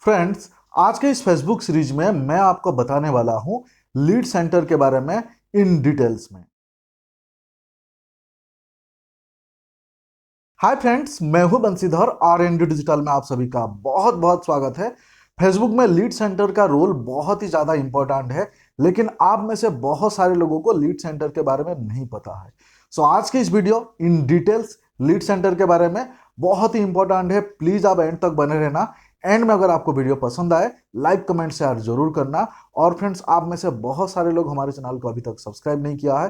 Friends, आज के इस फेसबुक सीरीज में मैं आपको बताने वाला हूं लीड सेंटर के बारे में इन डिटेल्स में। हाय फ्रेंड्स, मैं हूं बंसीधर और एन डी डिजिटल में आप सभी का बहुत बहुत स्वागत है। फेसबुक में लीड सेंटर का रोल बहुत ही ज़्यादा इंपॉर्टेंट है, लेकिन आप में से बहुत सारे लोगों को लीड सेंटर के बारे में नहीं पता है। सो आज की इस video in details lead centre के बारे में बहुत ही इंपॉर्टेंट है। प्लीज़ आप एंड तक बने रहना। एंड में अगर आपको वीडियो पसंद आए, लाइक कमेंट शेयर जरूर करना। और फ्रेंड्स, आप में से बहुत सारे लोग हमारे चैनल को अभी तक सब्सक्राइब नहीं किया है,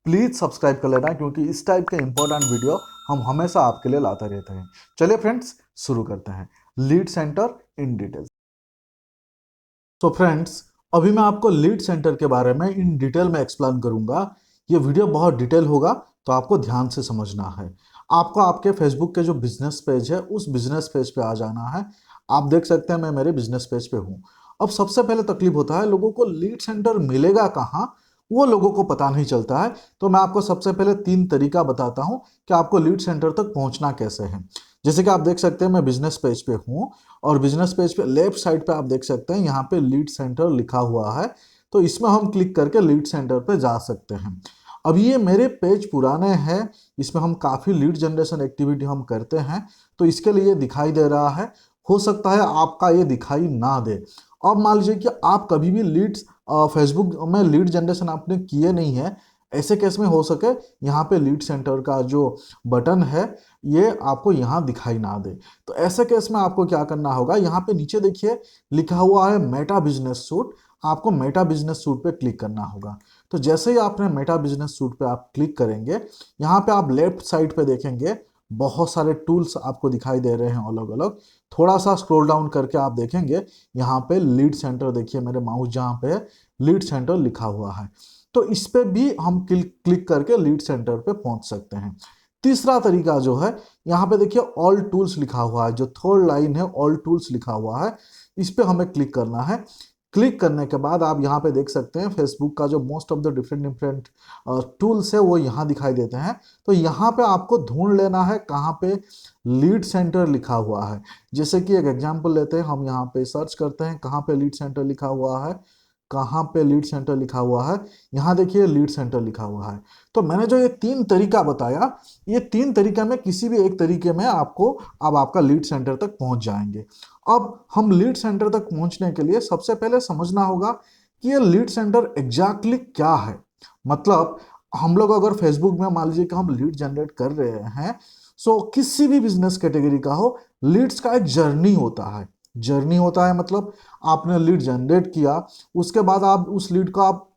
प्लीज़ सब्सक्राइब कर लेना, क्योंकि इस टाइप के इंपॉर्टेंट वीडियो हम हमेशा आपके लिए लाते रहते हैं। चलिए फ्रेंड्स, शुरू करते हैं लीड सेंटर इन डिटेल। तो फ्रेंड्स, अभी मैं आपको लीड सेंटर के बारे में इन डिटेल में एक्सप्लेन करूंगा। ये वीडियो बहुत डिटेल होगा, तो आपको ध्यान से समझना है। आपको आपके फेसबुक के जो बिजनेस पेज है उस बिजनेस पेज पे आ जाना है। आप देख सकते हैं मैं मेरे बिजनेस पेज पे हूँ। अब सबसे पहले तकलीफ होता है लोगों को लीड सेंटर मिलेगा कहाँ, वो लोगों को पता नहीं चलता है। तो मैं आपको सबसे पहले 3 तरीका बताता हूँ कि आपको लीड सेंटर तक पहुँचना कैसे है। जैसे कि आप देख सकते हैं मैं बिजनेस पेज पे हूँ, और बिजनेस पेज पे लेफ्ट साइड पे आप देख सकते हैं यहाँ पे लीड सेंटर लिखा हुआ है। तो इसमें हम क्लिक करके लीड सेंटर पे जा सकते हैं। अब ये मेरे पेज पुराने हैं, इसमें हम काफ़ी लीड जनरेशन एक्टिविटी हम करते हैं, तो इसके लिए दिखाई दे रहा है। हो सकता है आपका ये दिखाई ना दे। अब मान लीजिए कि आप कभी भी लीड्स फेसबुक में लीड जनरेशन आपने किए नहीं है, ऐसे केस में हो सके यहाँ पे लीड सेंटर का जो बटन है ये आपको यहाँ दिखाई ना दे। तो ऐसे केस में आपको क्या करना होगा, यहाँ पे नीचे देखिए लिखा हुआ है मेटा बिजनेस सूट। आपको मेटा बिजनेस सूट पे क्लिक करना होगा। तो जैसे ही आपने मेटा बिजनेस सूट पे आप क्लिक करेंगे, यहाँ पे आप लेफ्ट साइड पे देखेंगे बहुत सारे टूल्स आपको दिखाई दे रहे हैं अलग अलग। थोड़ा सा स्क्रॉल डाउन करके आप देखेंगे यहाँ पे लीड सेंटर, देखिए मेरे माउस जहाँ पे है लीड सेंटर लिखा हुआ है। तो इस पे भी हम क्लिक करके लीड सेंटर पे पहुंच सकते हैं। तीसरा तरीका जो है, यहाँ पे देखिए ऑल टूल्स लिखा हुआ है, जो थर्ड लाइन है ऑल टूल्स लिखा हुआ है, इस पे हमें क्लिक करना है। क्लिक करने के बाद आप यहाँ पे देख सकते हैं फेसबुक का जो most of the different different tools है वो यहाँ दिखाई देते हैं। तो यहाँ पे आपको ढूंढ लेना है कहाँ पे लीड सेंटर लिखा हुआ है। जैसे कि एक एग्जांपल लेते हैं, हम यहाँ पे सर्च करते हैं कहाँ पे लीड सेंटर लिखा हुआ है। कहाँ पे लीड सेंटर लिखा हुआ है, यहाँ देखिए लीड सेंटर लिखा हुआ है। तो मैंने जो ये 3 तरीका बताया, ये 3 तरीके में किसी भी एक तरीके में आपको अब आपका लीड सेंटर तक पहुंच जाएंगे। अब हम लीड सेंटर तक पहुंचने के लिए सबसे पहले समझना होगा कि ये लीड सेंटर एग्जैक्टली क्या है। मतलब हम लोग अगर फेसबुक में मान लीजिए कि हम लीड जनरेट कर रहे हैं, सो किसी भी बिजनेस कैटेगरी का हो, लीड्स का एक जर्नी होता है। जर्नी होता है मतलब आपने लीड जनरेट किया, उसके बाद आप उस लीड को आप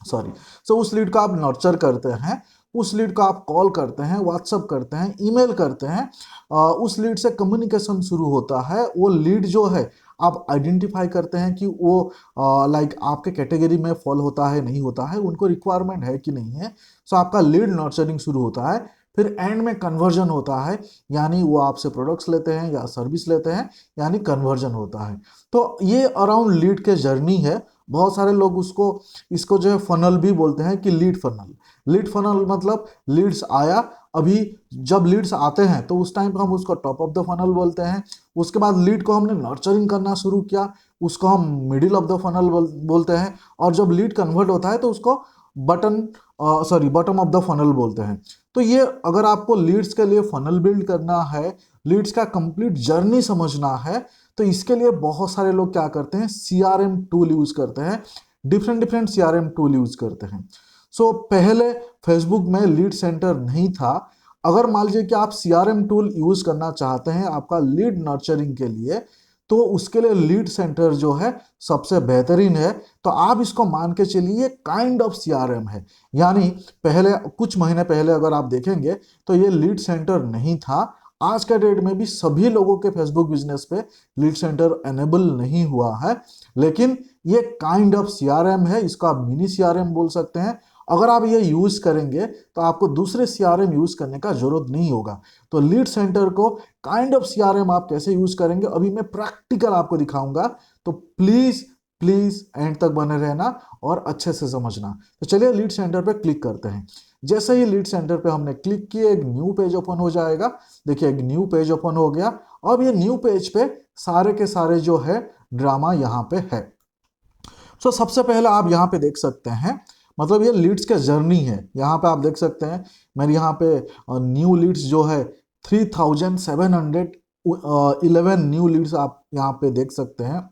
सॉरी सो उस लीड को आप नर्चर करते हैं, उस लीड को आप कॉल करते हैं, व्हाट्सअप करते हैं, ईमेल करते हैं। उस लीड से कम्युनिकेशन शुरू होता है। वो लीड जो है आप आइडेंटिफाई करते हैं कि वो लाइक आपके कैटेगरी में फॉल होता है नहीं होता है, उनको रिक्वायरमेंट है कि नहीं है। सो आपका लीड नर्चरिंग शुरू होता है। फिर एंड में कन्वर्जन होता है, यानी वो आपसे प्रोडक्ट्स लेते हैं या सर्विस लेते हैं, यानी कन्वर्जन होता है। तो ये अराउंड लीड के जर्नी है। बहुत सारे लोग उसको इसको जो है फनल भी बोलते हैं कि लीड फनल। लीड फनल मतलब लीड्स आया, अभी जब लीड्स आते हैं तो उस टाइम पर हम उसको टॉप ऑफ द फनल बोलते हैं। उसके बाद लीड को हमने नर्चरिंग करना शुरू किया, उसको हम मिडिल ऑफ द फनल बोलते हैं। और जब लीड कन्वर्ट होता है तो उसको button bottom of the funnel बोलते हैं। तो ये अगर आपको लीड्स के लिए फनल बिल्ड करना है, लीड्स का कंप्लीट जर्नी समझना है, तो इसके लिए बहुत सारे लोग क्या करते हैं, सीआरएम टूल यूज करते हैं। Different different CRM tool use करते हैं। सो पहले फेसबुक में लीड सेंटर नहीं था। अगर मान लीजिए कि आप सीआरएम टूल यूज करना चाहते हैं आपका लीड नर्चरिंग के लिए, तो उसके लिए लीड सेंटर जो है सबसे बेहतरीन है। तो आप इसको मान के चलिए काइंड ऑफ सीआरएम है। यानी पहले कुछ महीने पहले अगर आप देखेंगे तो ये लीड सेंटर नहीं था। आज के डेट में भी सभी लोगों के फेसबुक बिजनेस पे लीड सेंटर एनेबल नहीं हुआ है, लेकिन ये काइंड ऑफ सीआरएम है, इसको आप मिनी सीआरएम बोल सकते हैं। अगर आप ये यूज करेंगे तो आपको दूसरे सीआरएम यूज करने का जरूरत नहीं होगा। तो लीड सेंटर को काइंड ऑफ सीआरएम आप कैसे यूज करेंगे अभी मैं प्रैक्टिकल आपको दिखाऊंगा। तो प्लीज प्लीज एंड तक बने रहना और अच्छे से समझना। तो चलिए लीड सेंटर पे क्लिक करते हैं। जैसे ही लीड सेंटर पे हमने क्लिक किए, एक न्यू पेज ओपन हो जाएगा। देखिए एक न्यू पेज ओपन हो गया। अब ये न्यू पेज पे सारे के सारे जो है ड्रामा यहाँ पे है। सो सबसे पहले आप यहाँ पे देख सकते हैं, मतलब ये लीड्स का जर्नी है। यहाँ पे आप देख सकते हैं मेरे यहाँ पे न्यू लीड्स जो है 3711 न्यू लीड्स आप यहाँ पे देख सकते हैं।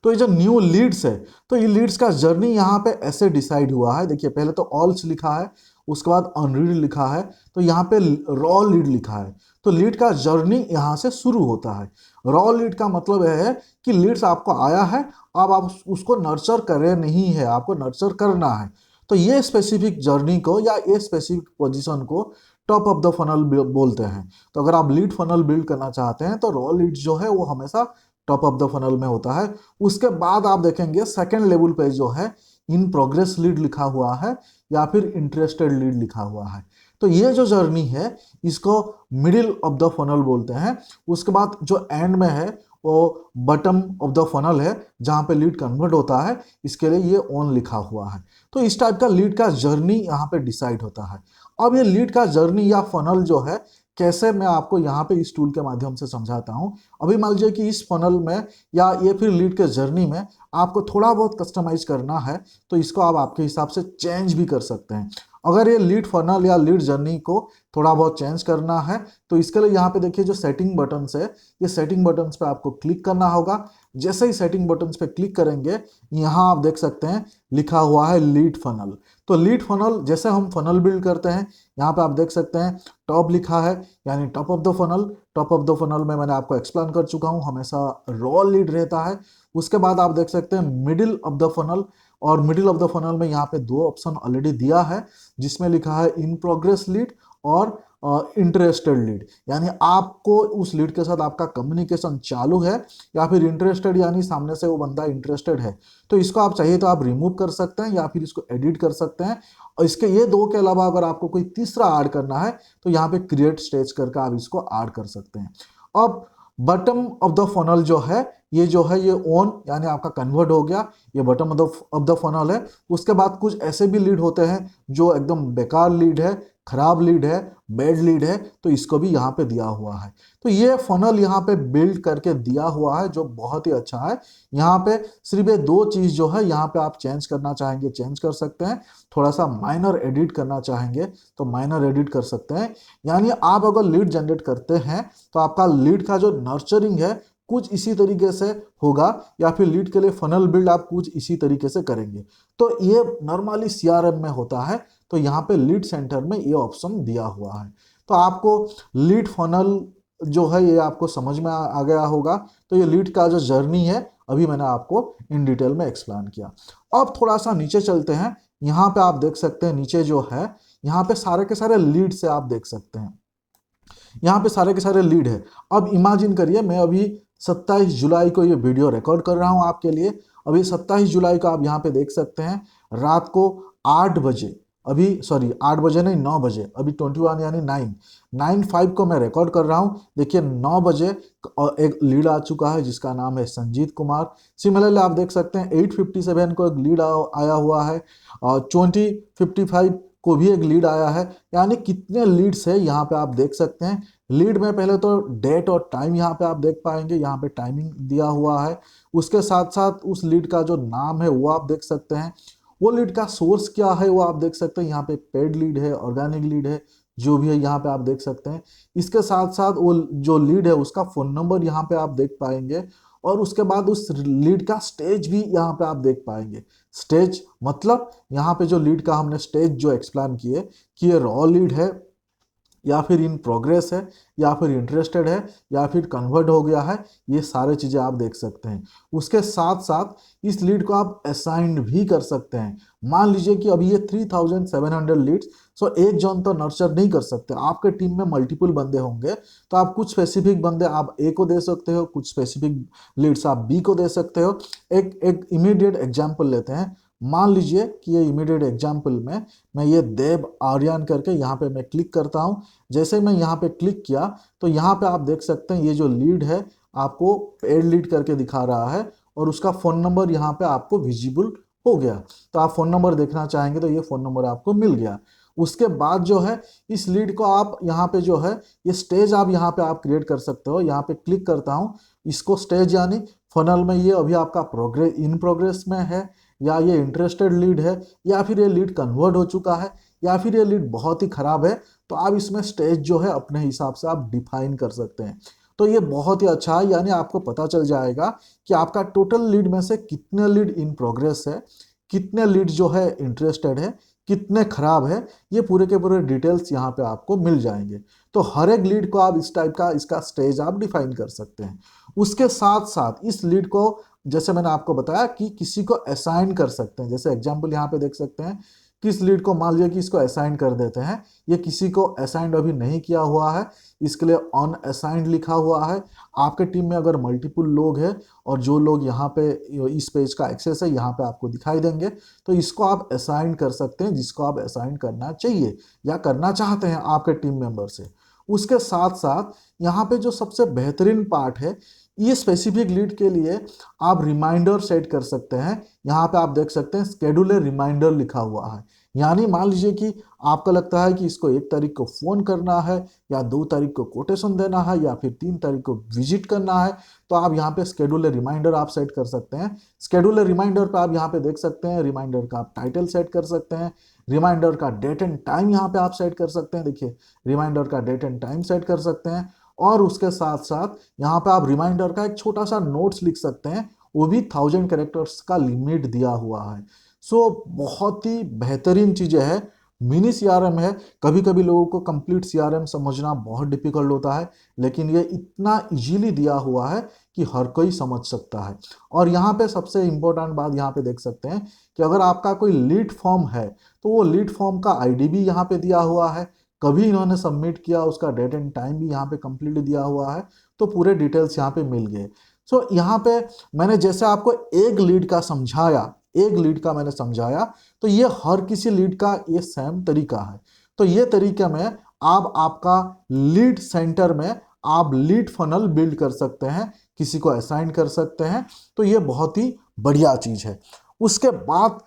तो ये जो न्यू लीड्स है, तो ये लीड्स का जर्नी यहाँ पे ऐसे डिसाइड हुआ है। देखिए पहले तो ऑल्स लिखा है, उसके बाद अनरीड लिखा है, तो यहाँ पे रॉ लीड लिखा है। तो लीड का जर्नी यहाँ से शुरू होता है। रॉ लीड का मतलब है कि लीड्स आपको आया है, अब आप उसको नर्चर करे नहीं है, आपको नर्चर करना है। तो ये स्पेसिफिक जर्नी को या ये स्पेसिफिक पोजीशन को टॉप ऑफ द फनल बोलते हैं। तो अगर आप लीड फनल बिल्ड करना चाहते हैं तो रॉ लीड जो है वो हमेशा टॉप ऑफ द फनल में होता है। उसके बाद आप देखेंगे सेकेंड लेवल पे जो है इन प्रोग्रेस लीड लिखा हुआ है या फिर इंटरेस्टेड लीड लिखा हुआ है। तो ये जो जर्नी है इसको मिडिल ऑफ द फनल बोलते हैं। उसके बाद जो एंड में है वो बटम ऑफ द फनल है, जहाँ पे लीड कन्वर्ट होता है, इसके लिए ये ऑन लिखा हुआ है। तो इस टाइप का लीड का जर्नी यहाँ पे डिसाइड होता है। अब ये लीड का जर्नी या फनल जो है कैसे, मैं आपको यहाँ पे इस टूल के माध्यम से समझाता हूँ। अभी मान लीजिए कि इस फनल में या ये फिर लीड के जर्नी में आपको थोड़ा बहुत कस्टमाइज करना है, तो इसको आप आपके हिसाब से चेंज भी कर सकते हैं। अगर ये लीड फनल या लीड जर्नी को थोड़ा बहुत चेंज करना है तो इसके लिए यहाँ पे देखिए जो सेटिंग बटन्स है, ये सेटिंग बटन्स पे आपको क्लिक करना होगा। जैसे ही सेटिंग बटन्स पे क्लिक करेंगे यहाँ आप देख सकते हैं लिखा हुआ है लीड फनल। तो लीड फनल, जैसे हम फनल बिल्ड करते हैं, यहाँ पे आप देख सकते हैं टॉप लिखा है यानी top of the funnel. Top of the funnel में मैंने आपको एक्सप्लेन कर चुका हूँ, हमेशा रॉ लीड रहता है। उसके बाद आप देख सकते हैं मिडिल ऑफ द फनल, और मिडिल ऑफ द फनल में यहाँ पे दो ऑप्शन ऑलरेडी दिया है जिसमें लिखा है इन प्रोग्रेस लीड और इंटरेस्टेड लीड, यानी आपको उस लीड के साथ आपका कम्युनिकेशन चालू है या फिर इंटरेस्टेड यानी सामने से वो बंदा इंटरेस्टेड है। तो इसको आप चाहिए तो आप रिमूव कर सकते हैं या फिर इसको एडिट कर सकते हैं। और इसके ये दो के अलावा अगर आपको कोई तीसरा ऐड करना है तो यहाँ पे क्रिएट स्टेज करके आप इसको ऐड कर सकते हैं। अब बटम ऑफ द फनल जो है ये ऑन यानी आपका कन्वर्ट हो गया, ये बटम ऑफ द फनल है। उसके बाद कुछ ऐसे भी लीड होते हैं जो एकदम बेकार लीड है, खराब लीड है, बैड लीड है, तो इसको भी यहाँ पे दिया हुआ है। तो ये फनल यहाँ पे बिल्ड करके दिया हुआ है जो बहुत ही अच्छा है। यहाँ पे सिर्फ ये दो चीज जो है यहाँ पे आप चेंज करना चाहेंगे चेंज कर सकते हैं, थोड़ा सा माइनर एडिट करना चाहेंगे तो माइनर एडिट कर सकते हैं। यानी आप अगर लीड जनरेट करते हैं तो आपका लीड का जो नर्चरिंग है कुछ इसी तरीके से होगा, या फिर लीड के लिए फनल बिल्ड आप कुछ इसी तरीके से करेंगे। तो ये नॉर्मली सीआरएम में होता है, तो यहाँ पे लीड सेंटर में ये ऑप्शन दिया हुआ है। तो आपको लीड फनल जो है ये आपको समझ में आ गया होगा। तो ये लीड का जो जर्नी है अभी मैंने आपको इन डिटेल में एक्सप्लेन किया। अब थोड़ा सा नीचे चलते हैं। यहाँ पे आप देख सकते हैं नीचे जो है यहाँ पे सारे के सारे लीड से आप देख सकते हैं, यहाँ पे सारे के सारे लीड है। अब इमेजिन करिए मैं अभी 27 जुलाई को ये वीडियो रिकॉर्ड कर रहा हूँ आपके लिए। अभी 27 जुलाई को आप यहाँ पे देख सकते हैं रात को 8 बजे, अभी सॉरी 8 बजे नहीं 9 बजे, अभी 21 यानी 9:05 को मैं रिकॉर्ड कर रहा हूँ। देखिए 9 बजे एक लीड आ चुका है जिसका नाम है संजीत कुमार। सिमिलरली आप देख सकते हैं 8:57 को एक लीड आया हुआ है और 20:55 को भी एक लीड आया है। यानी कितने लीड्स है यहाँ पे आप देख सकते हैं। लीड में पहले तो डेट और टाइम यहाँ पे आप देख पाएंगे, यहाँ पे टाइमिंग दिया हुआ है। उसके साथ साथ उस लीड का जो नाम है वो आप देख सकते हैं, वो लीड का सोर्स क्या है वो आप देख सकते हैं। यहाँ पे पेड लीड है, ऑर्गेनिक लीड है, जो भी है यहाँ पे आप देख सकते हैं। इसके साथ साथ वो जो लीड है उसका फोन नंबर यहाँ पे आप देख पाएंगे, और उसके बाद उस लीड का स्टेज भी यहाँ पे आप देख पाएंगे। स्टेज मतलब यहाँ पे जो लीड का हमने स्टेज जो एक्सप्लेन किए कि ये रॉ लीड है या फिर इन प्रोग्रेस है या फिर इंटरेस्टेड है या फिर कन्वर्ट हो गया है, ये सारे चीज़ें आप देख सकते हैं। उसके साथ साथ इस लीड को आप असाइन भी कर सकते हैं। मान लीजिए कि अभी ये 3700 लीड्स, सो एक जन तो नर्चर नहीं कर सकते, आपके टीम में मल्टीपल बंदे होंगे, तो आप कुछ स्पेसिफिक बंदे आप ए को दे सकते हो, कुछ स्पेसिफिक लीड्स आप बी को दे सकते हो। एक इमीडिएट एग्जाम्पल लेते हैं। मान लीजिए कि ये इमीडिएट एग्जाम्पल में मैं ये देव आर्यन करके यहाँ पे मैं क्लिक करता हूँ। जैसे मैं यहाँ पे क्लिक किया तो यहाँ पे आप देख सकते हैं ये जो लीड है आपको पेड लीड करके दिखा रहा है, और उसका फ़ोन नंबर यहाँ पे आपको विजिबल हो गया। तो आप फ़ोन नंबर देखना चाहेंगे तो ये फ़ोन नंबर आपको मिल गया। उसके बाद जो है इस लीड को आप यहाँ पे जो है ये स्टेज आप यहाँ पे आप क्रिएट कर सकते हो। यहाँ पे क्लिक करता हूँ, इसको स्टेज यानी फनल में ये अभी आपका प्रोग्रेस इन प्रोग्रेस में है, या ये इंटरेस्टेड लीड है, या फिर ये लीड कन्वर्ट हो चुका है, या फिर ये लीड बहुत ही खराब है, तो आप इसमें स्टेज जो है अपने हिसाब से आप डिफाइन कर सकते हैं। तो ये बहुत ही अच्छा है, यानी आपको पता चल जाएगा कि आपका टोटल लीड में से कितने लीड इन प्रोग्रेस है, कितने लीड जो है इंटरेस्टेड है, कितने खराब है, ये पूरे के पूरे डिटेल्स यहाँ पे आपको मिल जाएंगे। तो हर एक लीड को आप इस टाइप का इसका स्टेज आप डिफाइन कर सकते हैं। उसके साथ साथ इस लीड को, जैसे मैंने आपको बताया कि किसी को असाइन कर सकते हैं, जैसे एग्जाम्पल यहाँ पे देख सकते हैं, किस लीड को मान लिया कि इसको असाइन कर देते हैं, ये किसी को असाइंड अभी नहीं किया हुआ है, इसके लिए ऑन असाइंड लिखा हुआ है। आपके टीम में अगर मल्टीपल लोग हैं और जो लोग यहाँ पे इस पेज का एक्सेस है यहाँ पे आपको दिखाई देंगे, तो इसको आप असाइन कर सकते हैं जिसको आप असाइन करना चाहिए या करना चाहते हैं आपके टीम मेंबर से। उसके साथ साथ यहाँ पे जो सबसे बेहतरीन पार्ट है, ये स्पेसिफिक लीड के लिए आप रिमाइंडर सेट कर सकते हैं। यहाँ पे आप देख सकते हैं स्केड्यूल रिमाइंडर लिखा हुआ है, यानी मान लीजिए कि आपको लगता है कि इसको 1 तारीख को फोन करना है, या 2 तारीख को कोटेशन देना है, या फिर 3 तारीख को विजिट करना है, तो आप यहाँ पे स्केड्यूल रिमाइंडर आप सेट कर सकते हैं। स्केड्यूल रिमाइंडर पे आप यहाँ पे देख सकते हैं, रिमाइंडर का आप टाइटल सेट कर सकते हैं, रिमाइंडर का डेट एंड टाइम यहाँ पे आप सेट कर सकते हैं। देखिए, रिमाइंडर का डेट एंड टाइम सेट कर सकते हैं, और उसके साथ साथ यहाँ पे आप रिमाइंडर का एक छोटा सा नोट्स लिख सकते हैं, वो भी 1000 कैरेक्टर्स का लिमिट दिया हुआ है। सो बहुत ही बेहतरीन चीजें है। मिनी सीआरएम है, कभी कभी लोगों को कंप्लीट सीआरएम समझना बहुत डिफिकल्ट होता है, लेकिन ये इतना इजीली दिया हुआ है कि हर कोई समझ सकता है। और यहाँ पे सबसे इंपॉर्टेंट बात यहाँ पे देख सकते हैं कि अगर आपका कोई लीड फॉर्म है, तो वो लीड फॉर्म का आईडी भी यहाँ पे दिया हुआ है, कभी इन्होंने सबमिट किया उसका डेट एंड टाइम भी यहाँ पे कंप्लीटली दिया हुआ है, तो पूरे डिटेल्स यहाँ पे मिल गए। सो यहाँ पे मैंने जैसे आपको एक लीड का समझाया, एक लीड का मैंने समझाया, तो ये हर किसी लीड का ये सेम तरीका है। तो ये तरीके में आप आपका लीड सेंटर में आप लीड फनल बिल्ड कर सकते हैं, किसी को असाइन कर सकते हैं, तो ये बहुत ही बढ़िया चीज है। उसके बाद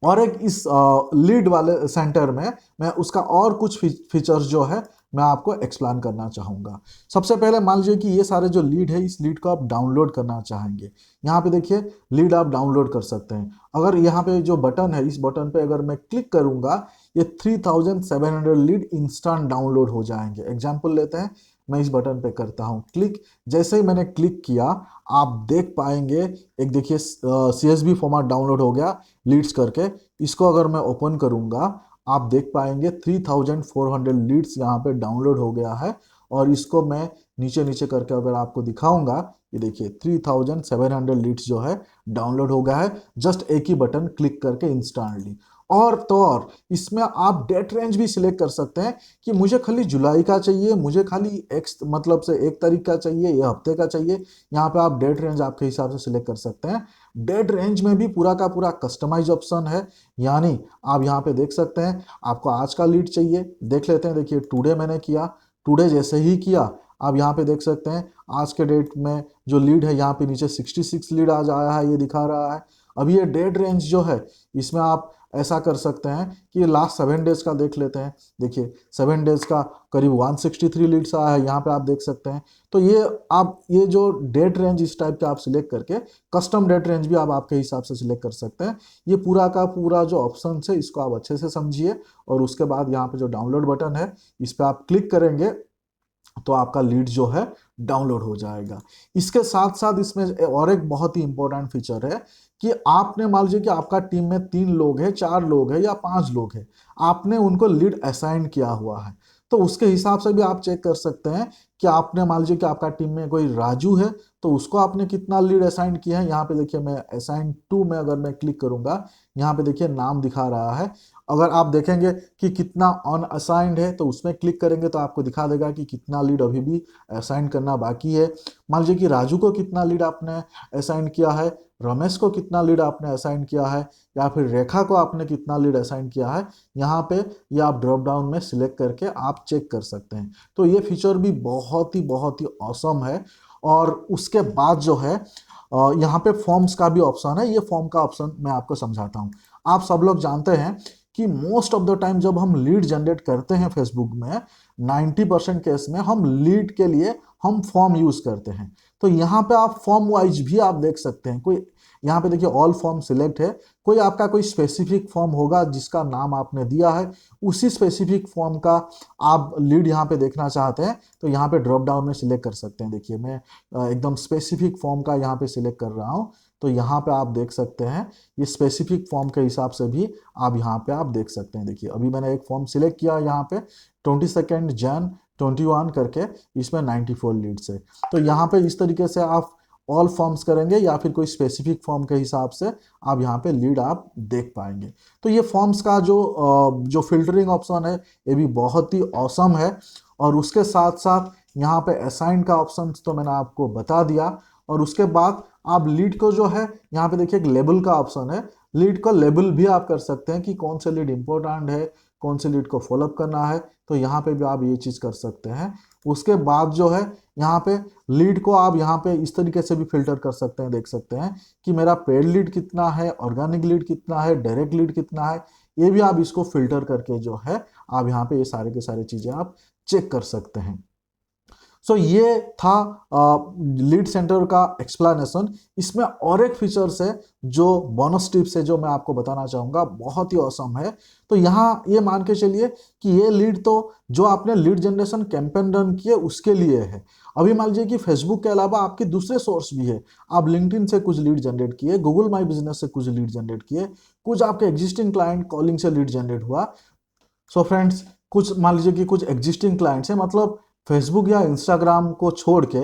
और एक इस लीड वाले सेंटर में मैं उसका और कुछ फीचर्स जो है मैं आपको एक्सप्लेन करना चाहूँगा। सबसे पहले मान लीजिए कि ये सारे जो लीड है, इस लीड को आप डाउनलोड करना चाहेंगे, यहाँ पे देखिए लीड आप डाउनलोड कर सकते हैं। अगर यहाँ पे जो बटन है, इस बटन पे अगर मैं क्लिक करूँगा, ये 3700 लीड इंस्टेंट डाउनलोड हो जाएंगे। एग्जाम्पल लेते हैं, मैं इस बटन पे करता हूँ क्लिक, जैसे ही मैंने क्लिक किया आप देख पाएंगे, एक देखिए CSV फॉर्मेट डाउनलोड हो गया लीड्स करके। इसको अगर मैं ओपन करूंगा, आप देख पाएंगे 3400 लीड्स यहाँ पे डाउनलोड हो गया है। और इसको मैं नीचे नीचे करके अगर आपको दिखाऊंगा, ये देखिए 3700 लीड्स जो है डाउनलोड हो गया है, जस्ट एक ही बटन क्लिक करके इंस्टेंटली। और तो और इसमें आप डेट रेंज भी सिलेक्ट कर सकते हैं कि मुझे खाली जुलाई का चाहिए, मुझे खाली एक्स मतलब से 1 तारीख का चाहिए या हफ्ते का चाहिए। यहाँ पे आप डेट रेंज आपके हिसाब से सिलेक्ट कर सकते हैं। डेट रेंज में भी पूरा का पूरा कस्टमाइज ऑप्शन है, यानी आप यहाँ पे देख सकते हैं आपको आज का लीड चाहिए, देख लेते हैं। देखिए टुडे मैंने किया, टुडे जैसे ही किया आप यहाँ पे देख सकते हैं आज के डेट में जो लीड है, यहाँ पे नीचे 66 लीड आज आया है, ये दिखा रहा है। अभी ये डेट रेंज जो है, इसमें आप ऐसा कर सकते हैं कि लास्ट 7 डेज का देख लेते हैं। देखिए 7 डेज का करीब 163 लीड्स आया है, यहाँ पे आप देख सकते हैं। तो ये आप ये जो डेट रेंज इस टाइप के आप सिलेक्ट करके कस्टम डेट रेंज भी आप आपके हिसाब से सिलेक्ट कर सकते हैं। ये पूरा का पूरा जो ऑप्शन है इसको आप अच्छे से समझिए, और उसके बाद यहाँ पे जो डाउनलोड बटन है इस पर आप क्लिक करेंगे तो आपका लीड जो है डाउनलोड हो जाएगा। इसके साथ साथ इसमें और एक बहुत ही इंपॉर्टेंट फीचर है कि आपने मान लीजिए कि आपका टीम में 3 लोग हैं, 4 लोग हैं या 5 लोग हैं, आपने उनको लीड असाइन किया हुआ है, तो उसके हिसाब से भी आप चेक कर सकते हैं कि आपने मान लीजिए कि आपका टीम में कोई राजू है, तो उसको आपने कितना लीड असाइन किया है। यहाँ पे देखिए मैं असाइन टू में अगर मैं क्लिक करूंगा, यहाँ पे देखिए नाम दिखा रहा है। अगर आप देखेंगे कि कितना ऑन असाइंड है, तो उसमें क्लिक करेंगे तो आपको दिखा देगा कि कितना लीड अभी भी असाइन करना बाकी है। मान लीजिए कि राजू को कितना लीड आपने असाइन किया है, रमेश को कितना लीड आपने असाइन किया है, या फिर रेखा को आपने कितना लीड असाइन किया है, यहाँ पे ये आप ड्रॉप डाउन में सिलेक्ट करके आप चेक कर सकते हैं। तो ये फीचर भी बहुत ही ऑसम है। और उसके बाद जो है यहाँ पे फॉर्म्स का भी ऑप्शन है। ये फॉर्म का ऑप्शन मैं आपको समझाता हूँ। आप सब लोग जानते हैं कि मोस्ट ऑफ द टाइम जब हम लीड जनरेट करते हैं फेसबुक में, 90% केस में हम लीड के लिए हम फॉर्म यूज करते हैं। तो यहाँ पे आप फॉर्म वाइज भी आप देख सकते हैं, कोई यहाँ पे देखिए ऑल फॉर्म सिलेक्ट है, कोई आपका कोई स्पेसिफिक फॉर्म होगा जिसका नाम आपने दिया है, उसी स्पेसिफिक फॉर्म का आप लीड यहाँ पे देखना चाहते हैं तो यहाँ पे ड्रॉप डाउन में सिलेक्ट कर सकते हैं। देखिए मैं एकदम स्पेसिफिक फॉर्म का यहाँ पे सिलेक्ट कर रहा हूँ, तो यहाँ पे आप देख सकते हैं ये स्पेसिफिक फॉर्म के हिसाब से भी आप यहाँ पे आप देख सकते हैं। देखिए अभी मैंने एक फॉर्म सिलेक्ट किया यहाँ पे 22 जन 21 करके, इसमें 94 लीड्स है। तो यहाँ पे इस तरीके से आप ऑल फॉर्म्स करेंगे या फिर कोई स्पेसिफिक फॉर्म के हिसाब से आप यहाँ पे लीड आप देख पाएंगे। तो ये फॉर्म्स का जो फिल्टरिंग ऑप्शन है ये भी बहुत ही औसम है। और उसके साथ साथ यहाँ पे असाइन का ऑप्शन तो मैंने आपको बता दिया। और उसके बाद आप लीड को जो है यहाँ पे देखिए एक लेबल का ऑप्शन है, लीड को लेबल भी आप कर सकते हैं कि कौन से लीड इंपॉर्टेंट है, कौन से लीड को फॉलोअप करना है, तो यहाँ पे भी आप ये चीज़ कर सकते हैं। उसके बाद जो है यहाँ पे लीड को आप यहाँ पे इस तरीके से भी फिल्टर कर सकते हैं, देख सकते हैं कि मेरा पेड लीड कितना है, ऑर्गेनिक लीड कितना है, डायरेक्ट लीड कितना है, ये भी आप इसको फिल्टर करके जो है आप यहाँ पे ये सारे के सारे चीज़ें आप चेक कर सकते हैं। सो ये था लीड सेंटर का एक्सप्लेनेशन। इसमें और एक फीचर्स है जो बोनस टिप्स है जो मैं आपको बताना चाहूँगा, बहुत ही औसम है। तो यहाँ ये मान के चलिए कि ये लीड तो जो आपने लीड जनरेशन कैंपेन रन किए उसके लिए है। अभी मान लीजिए कि फेसबुक के अलावा आपके दूसरे सोर्स भी है, आप लिंक्डइन से कुछ लीड जनरेट किए, गूगल माई बिजनेस से कुछ लीड जनरेट किए, कुछ आपके एग्जिस्टिंग क्लाइंट कॉलिंग से लीड जनरेट हुआ। सो फ्रेंड्स कुछ मान लीजिए कि कुछ एग्जिस्टिंग क्लाइंट्स हैं, मतलब फेसबुक या इंस्टाग्राम को छोड़ के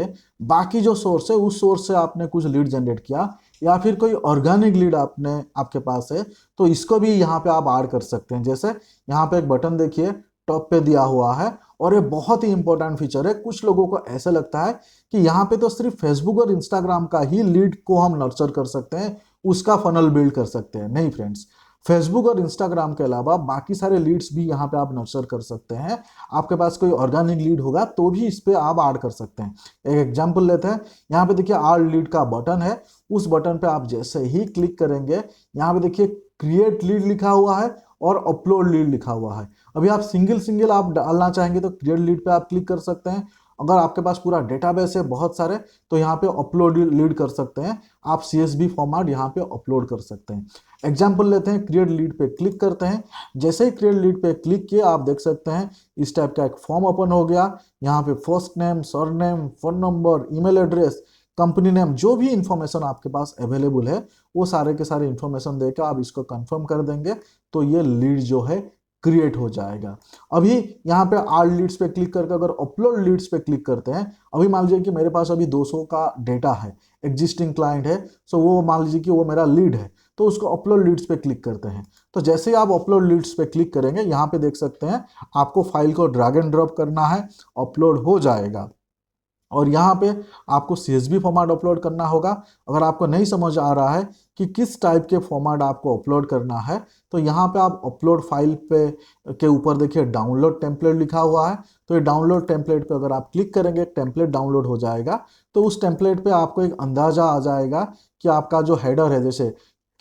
बाकी जो सोर्स है उस सोर्स से आपने कुछ लीड जनरेट किया, या फिर कोई ऑर्गेनिक लीड आपके पास है, तो इसको भी यहाँ पे आप ऐड कर सकते हैं। जैसे यहाँ पे एक बटन देखिए टॉप पे दिया हुआ है, और ये बहुत ही इंपॉर्टेंट फीचर है। कुछ लोगों को ऐसा लगता है कि यहाँ पे तो सिर्फ फेसबुक और इंस्टाग्राम का ही लीड को हम नर्चर कर सकते हैं, उसका फनल बिल्ड कर सकते हैं। नहीं फ्रेंड्स, फेसबुक और इंस्टाग्राम के अलावा बाकी सारे लीड्स भी यहाँ पे आप नर्चर कर सकते हैं। आपके पास कोई ऑर्गेनिक लीड होगा तो भी इस पे आप ऐड कर सकते हैं। एक एग्जांपल लेते हैं, यहाँ पे देखिए ऐड लीड का बटन है, उस बटन पे आप जैसे ही क्लिक करेंगे यहाँ पे देखिए क्रिएट लीड लिखा हुआ है और अपलोड लीड लिखा हुआ है। अभी आप सिंगल सिंगल आप डालना चाहेंगे तो क्रिएट लीड पे आप क्लिक कर सकते हैं। अगर आपके पास पूरा डेटाबेस है बहुत सारे, तो यहाँ पे अपलोड लीड कर सकते हैं, आप CSV फॉर्मेट यहाँ पे अपलोड कर सकते हैं। एग्जाम्पल लेते हैं, क्रिएट लीड पे क्लिक करते हैं। जैसे ही क्रिएट लीड पे क्लिक किया आप देख सकते हैं इस टाइप का एक फॉर्म ओपन हो गया। यहाँ पे first name, surname, phone number, email address, company name, जो भी इंफॉर्मेशन आपके पास अवेलेबल है वो सारे के सारे इंफॉर्मेशन देकर आप इसको कंफर्म कर देंगे तो ये लीड जो है क्रिएट हो जाएगा। अभी यहाँ पे ऐड लीड्स पे क्लिक करके अगर अपलोड लीड्स पे क्लिक करते हैं, अभी मान लीजिए कि मेरे पास अभी 200 का डेटा है, एग्जिस्टिंग क्लाइंट है, सो वो मान लीजिए कि वो मेरा लीड है, तो उसको अपलोड लीड्स पे क्लिक करते हैं। तो जैसे ही आप अपलोड लीड्स पे क्लिक करेंगे यहाँ पे देख सकते हैं आपको फाइल को ड्रैग एंड ड्रॉप करना है, अपलोड हो जाएगा। और यहाँ पे आपको CSV फॉर्मेट अपलोड करना होगा। अगर आपको नहीं समझ आ रहा है कि किस टाइप के फॉर्मेट आपको अपलोड करना है, तो यहाँ पे आप अपलोड फाइल पे के ऊपर देखिए डाउनलोड टेम्पलेट लिखा हुआ है, तो ये डाउनलोड टेम्पलेट पे अगर आप क्लिक करेंगे टेम्पलेट डाउनलोड हो जाएगा। तो उस टेम्पलेट पे आपको एक अंदाजा आ जाएगा कि आपका जो हेडर है जैसे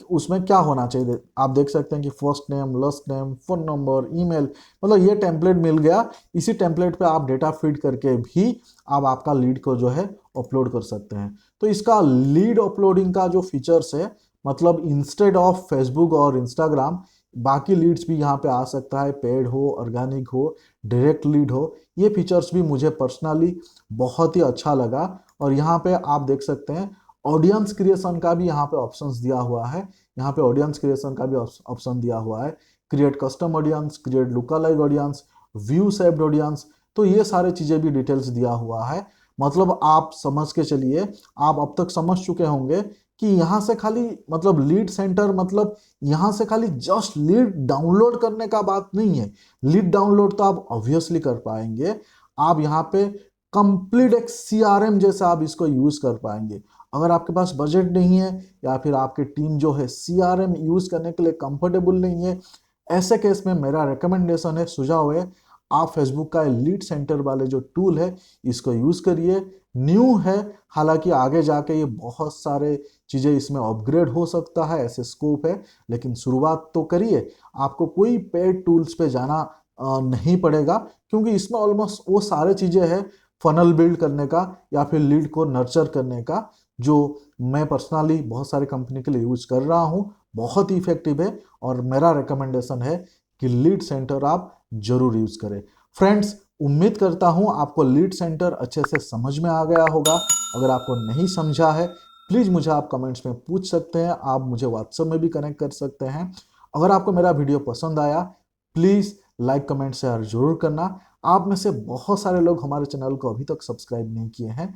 उसमें क्या होना चाहिए। आप देख सकते हैं कि first name, last name, phone number, email, मतलब ये टेम्पलेट मिल गया। इसी टेम्पलेट पे आप डेटा फीड करके भी आप आपका लीड को जो है अपलोड कर सकते हैं। तो इसका लीड अपलोडिंग का जो फीचर्स है, मतलब इंस्टेड ऑफ फेसबुक और इंस्टाग्राम बाकी लीड्स भी यहाँ पे आ सकता है, पेड हो, ऑर्गेनिक हो, डायरेक्ट लीड हो। ये फीचर्स भी मुझे पर्सनली बहुत ही अच्छा लगा। और यहाँ पे आप देख सकते हैं ऑडियंस क्रिएशन का भी यहाँ पे ऑप्शंस दिया हुआ है। यहाँ पे ऑडियंस क्रिएशन का भी ऑप्शन दिया हुआ है, create custom audience, create लुकालाइक audience, view saved audience, तो ये सारे चीज़ें भी डिटेल्स दिया हुआ है। मतलब आप समझ के चलिए, आप अब तक समझ चुके होंगे कि यहाँ से खाली मतलब लीड सेंटर मतलब यहाँ से खाली जस्ट लीड डाउनलोड करने का बात नहीं है। लीड डाउनलोड तो आप ऑब्वियसली कर पाएंगे, आप यहाँ पे कंप्लीट एक CRM जैसा आप इसको यूज कर पाएंगे। अगर आपके पास बजट नहीं है या फिर आपकी टीम जो है CRM यूज करने के लिए कंफर्टेबल नहीं है, ऐसे केस में मेरा रिकमेंडेशन है, सुझाव है, आप फेसबुक का लीड सेंटर वाले जो टूल है इसको यूज करिए। न्यू है, हालांकि आगे जाके ये बहुत सारे चीज़ें इसमें अपग्रेड हो सकता है, ऐसे स्कोप है। लेकिन शुरुआत तो करिए, आपको कोई पेड टूल्स पे जाना नहीं पड़ेगा, क्योंकि इसमें ऑलमोस्ट वो सारे चीज़ें हैं फनल बिल्ड करने का या फिर लीड को नर्चर करने का, जो मैं पर्सनली बहुत सारे कंपनी के लिए यूज कर रहा हूँ। बहुत ही इफेक्टिव है और मेरा रिकमेंडेशन है कि लीड सेंटर आप जरूर यूज करें। फ्रेंड्स, उम्मीद करता हूं आपको लीड सेंटर अच्छे से समझ में आ गया होगा। अगर आपको नहीं समझा है, प्लीज मुझे आप कमेंट्स में पूछ सकते हैं, आप मुझे व्हाट्सएप में भी कनेक्ट कर सकते हैं। अगर आपको मेरा वीडियो पसंद आया, प्लीज लाइक कमेंट शेयर जरूर करना। आप में से बहुत सारे लोग हमारे चैनल को अभी तक सब्सक्राइब नहीं किए हैं,